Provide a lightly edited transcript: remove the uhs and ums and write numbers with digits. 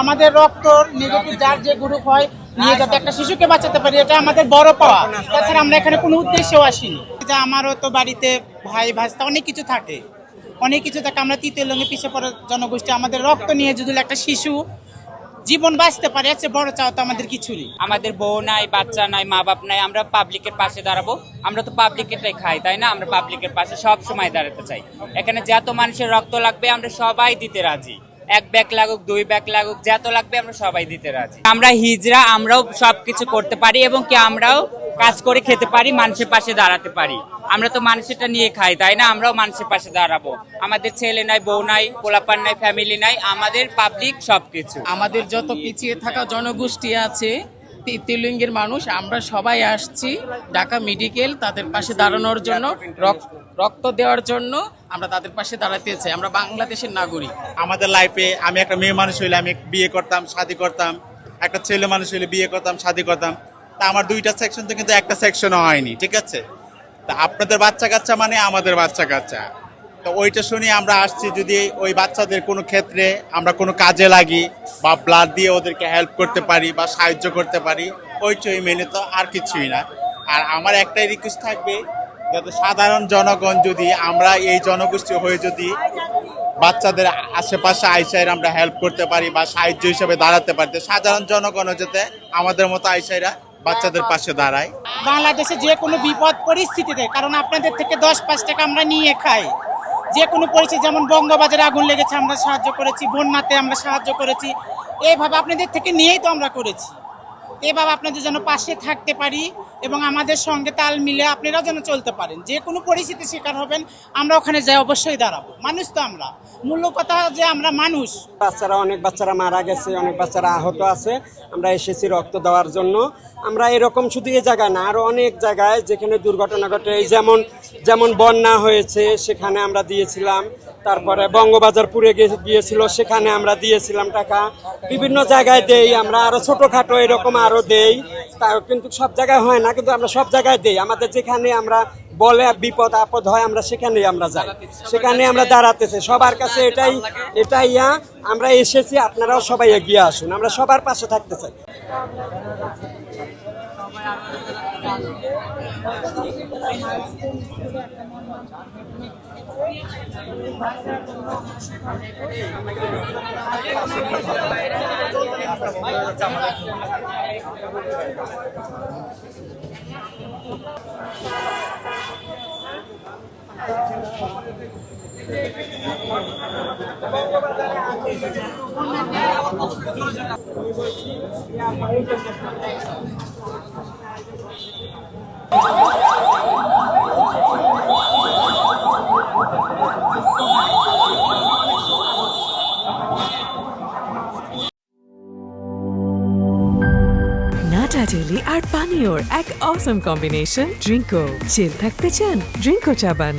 আমাদের রক্ত নেগেটিভ যার যে গ্রুপ হয় নিয়ে যাতে একটা শিশুকে বাঁচাতে পারি, এটা আমাদের বড় পাওয়া। তাছাড়া আমরা এখানে কোনো উদ্দেশ্যেও আসিনি। আমারও তো বাড়িতে ভাই ভাস্তা অনেক কিছু থাকে, আমরা তৃতীয় লিঙ্গে পিছিয়ে পড়া জনগোষ্ঠী। আমাদের রক্ত নিয়ে যদি একটা শিশু জীবন বাঁচতে পারে, এর চেয়ে বড় চাওয়া তো আমাদের কিছু নেই। আমাদের বউ নাই, বাচ্চা নাই, মা বাপ নাই, আমরা পাবলিকের পাশে দাঁড়াবো। আমরা তো পাবলিকেরটাই খাই, তাই না? আমরা পাবলিকের পাশে সব সময় দাঁড়াতে চাই। এখানে যত মানুষের রক্ত লাগবে আমরা সবাই দিতে রাজি। 1 ব্যাগ লাগুক, 2 ব্যাগ লাগুক, যত লাগবে আমরা সবাই দিতে রাজি। আমরা হিজড়া, আমরাও সবকিছু করতে পারি এবং কি আমরাও কাজ করে খেতে পারি, মানুষের পাশে দাঁড়াতে পারি। আমরা তো মানুষেরটা নিয়ে খাই, তাই না? আমরাও মানুষের পাশে দাঁড়াবো। আমাদের ছেলে নাই, বউ নাই, পোলাপান নাই, ফ্যামিলি নাই, আমাদের পাবলিক সবকিছু। আমাদের যত পিছিয়ে থাকা জনগোষ্ঠী আছে, তৃতীয় লিঙ্গের মানুষ, আমরা সবাই আসছি ঢাকা মেডিকেল তাদের পাশে দাঁড়ানোর জন্য, রক্ত দেওয়ার জন্য। আমরা তাদের পাশে দাঁড়াতে চাই। আমরা বাংলাদেশের নাগরিক। আমাদের লাইফে আমি একটা মেয়ে মানুষ হইলে আমি বিয়ে করতাম, শাদী করতাম, একটা ছেলে মানুষ হইলে বিয়ে করতাম, শাদী করতাম। তা আমার 2টা সেকশন তো কিন্তু একটা সেকশনও হয়নি, ঠিক আছে? তা আপনাদের বাচ্চা কাচ্চা মানে আমাদের বাচ্চা কাচ্চা, তো ওইটা শুনে আমরা আসছি। যদি ওই বাচ্চাদের কোনো ক্ষেত্রে আমরা কোনো কাজে লাগি বা ব্লাড দিয়ে ওদেরকে হেল্প করতে পারি বা সাহায্য করতে পারি, ওইটাই মেনে, তো আর কিছুই না। আর আমার একটাই রিকোয়েস্ট থাকবে, যাতে সাধারণ জনগণ, যদি আমরা এই জনগোষ্ঠী হয়ে যদি বাচ্চাদের আশেপাশে আইসাইরা আমরা হেল্প করতে পারি বা সাহায্য হিসেবে দাঁড়াতে পারি, সাধারণ জনগণও যাতে আমাদের মতো আইসাইরা বাচ্চাদের পাশে দাঁড়ায়। বাংলাদেশে যে কোনো বিপদ পরিস্থিতিতে, কারণ আপনাদের থেকে 10-5 টাকা আমরা নিয়ে খাই, যে কোনো পরিস্থিতি, যেমন বঙ্গবাজারে আগুন লেগেছে আমরা সাহায্য করেছি, বন্যাতে আমরা সাহায্য করেছি, এইভাবে আপনাদের থেকে নিয়েই তো আমরা করেছি। এভাবে আপনাদের যেন পাশে থাকতে পারি এবং আমাদের সঙ্গে তাল মিলে আপনারাও যেন চলতে পারেন। যে কোনো পরিস্থিতির শিকার হবেন, আমরা ওখানে যাই অবশ্যই দাঁড়াবো। মানুষ তো আমরা, মূল্য কথা যে আমরা মানুষ। অনেক বাচ্চারা মারা গেছে, অনেক বাচ্চারা আহত আছে। আমরা এসেছি রক্ত দেওয়ার জন্য। আমরা এরকম শুধু এই জায়গায় না, আরও অনেক জায়গায় যেখানে দুর্ঘটনা ঘটে, যেমন বন্যা হয়েছে সেখানে আমরা দিয়েছিলাম। তারপরে বঙ্গবাজার পুড়ে গিয়েছিল, সেখানে আমরা দিয়েছিলাম টাকা। বিভিন্ন জায়গায় দেই আমরা, আরও ছোটোখাটো এরকম আরও দেই। কিন্তু সব জায়গায় হয় না, কিন্তু আমরা সব জায়গায় দেই। আমাদের যেখানে আমরা বলে বিপদ আপদ হয়, আমরা সেখানেই আমরা যাই, সেখানে আমরা দাঁড়াতে চাই। সবার কাছে এটাই আমরা এসেছি, আপনারাও সবাই এগিয়ে আসুন, আমরা সবার পাশে থাকতে চাই। নাটা ডেইলি আর পানীয়র এক অসম কম্বিনেশন ড্রিঙ্কো। চিল থাকতে চান? ড্রিঙ্কো চা বান।